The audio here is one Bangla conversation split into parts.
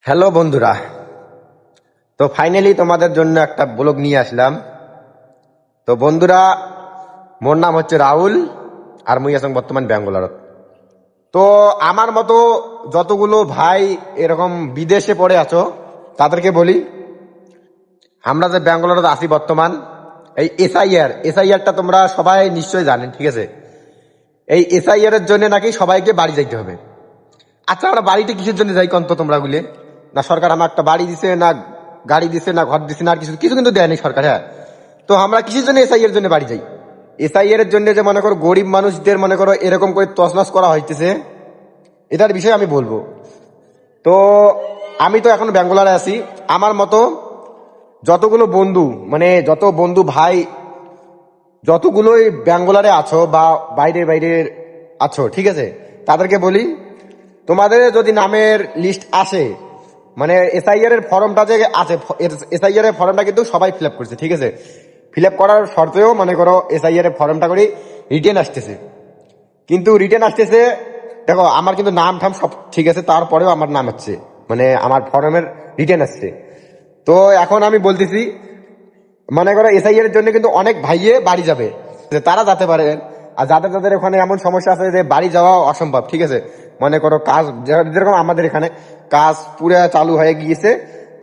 হ্যালো বন্ধুরা, তো ফাইনালি তোমাদের জন্য একটা ব্লগ নিয়ে আসলাম। তো বন্ধুরা, মোর নাম হচ্ছে রাহুল, আর মুই আছি বর্তমান ব্যাঙ্গালোর। তো আমার মতো যতগুলো ভাই এরকম বিদেশে পড়ে আছো তাদেরকে বলি, আমরা যে ব্যাঙ্গালোরে আছি বর্তমান, এই এসআইআরটা তোমরা সবাই নিশ্চয়ই জানেন, ঠিক আছে? এই এসআইআর এর জন্য নাকি সবাইকে বাড়ি যাইতে হবে। আচ্ছা, আমরা বাড়িতে কিসের জন্য যাই কন্ত তোমরা গুলে? না সরকার আমার একটা বাড়ি দিছে, না গাড়ি দিছে, না ঘর দিছে, না আর কিছু কিছু কিন্তু দেয়নি সরকার। হ্যাঁ, তো আমরা কিসের জন্য এসআইআর জন্য বাড়ি যাই? এসআইআর এর জন্য যে মনে করো গরিব মানুষদের মনে করো এরকম করে তছনছ করা হইতেছে, এটার বিষয়ে আমি বলবো। তো আমি তো এখন ব্যাঙ্গালোরে আছি। আমার মতো যতগুলো বন্ধু, মানে যত বন্ধু ভাই যতগুলোই ব্যাঙ্গালোরে আছো বা বাইরে বাইরে আছো, ঠিক আছে, তাদেরকে বলি, তোমাদের যদি নামের লিস্ট আসে, মানে এসআইআর এর ফর্মটা যে আছে, এসআইআর এর ফর্মটা কিন্তু সবাই ফিল আপ করছে, ঠিক আছে? ফিল আপ করার শর্তেও মনে করো এসআইআর এর ফর্মটা করে রিটেন আসতেছে। কিন্তু রিটেন আসতেছে, দেখো আমার কিন্তু নাম ঠাম সব ঠিক আছে, তারপরেও আমার নাম হচ্ছে, মানে আমার ফর্মের রিটেন আসছে। তো এখন আমি বলতেছি, মনে করো এসআইআর এর জন্য কিন্তু অনেক ভাইয়ে বাড়ি যাবে, তারা যেতে পারে। আর যাদের যাদের ওখানে এমন সমস্যা আছে যে বাড়ি যাওয়া অসম্ভব, ঠিক আছে, মনে করো কাজ যেরকম আমাদের এখানে কাজ পুরো চালু হয়ে গিয়েছে,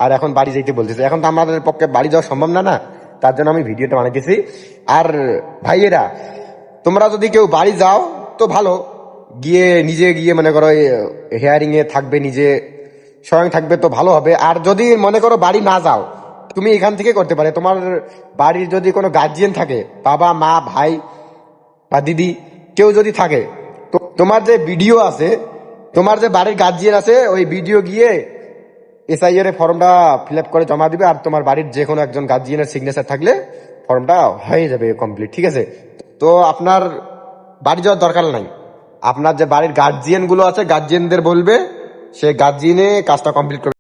আর এখন বাড়ি যাইতে বলতেছে, এখন তো আমাদের পক্ষে বাড়ি যাওয়া সম্ভব না, না? তার জন্য আমি ভিডিওটা বানাইতেছি। আর ভাইয়েরা, তোমরা যদি কেউ বাড়ি যাও তো ভালো, গিয়ে নিজে গিয়ে মনে করো হেয়ারিং এ থাকবে, নিজে স্বয়ং থাকবে, তো ভালো হবে। আর যদি মনে করো বাড়ি না যাও, তুমি এখান থেকে করতে পারে। তোমার বাড়ির যদি কোনো গার্জিয়ান থাকে, বাবা মা ভাই বা দিদি কেউ যদি থাকে, তো তোমার যে ভিডিও আছে, তোমার যে বাড়ির গার্জিয়ান আছে, ওই ভিডিও গিয়ে এসআইআর এর ফর্মটা ফিল আপ করে জমা দিবে, আর তোমার বাড়ির যে কোনো একজন গার্জিয়ানের সিগনেচার থাকলে ফর্মটা হয়ে যাবে কমপ্লিট, ঠিক আছে? তো আপনার বাড়ি যাওয়ার দরকার নাই। আপনার যে বাড়ির গার্জিয়ান গুলো আছে, গার্জিয়ানদের বলবে, সে গার্জিয়ানে কাজটা কমপ্লিট করবে।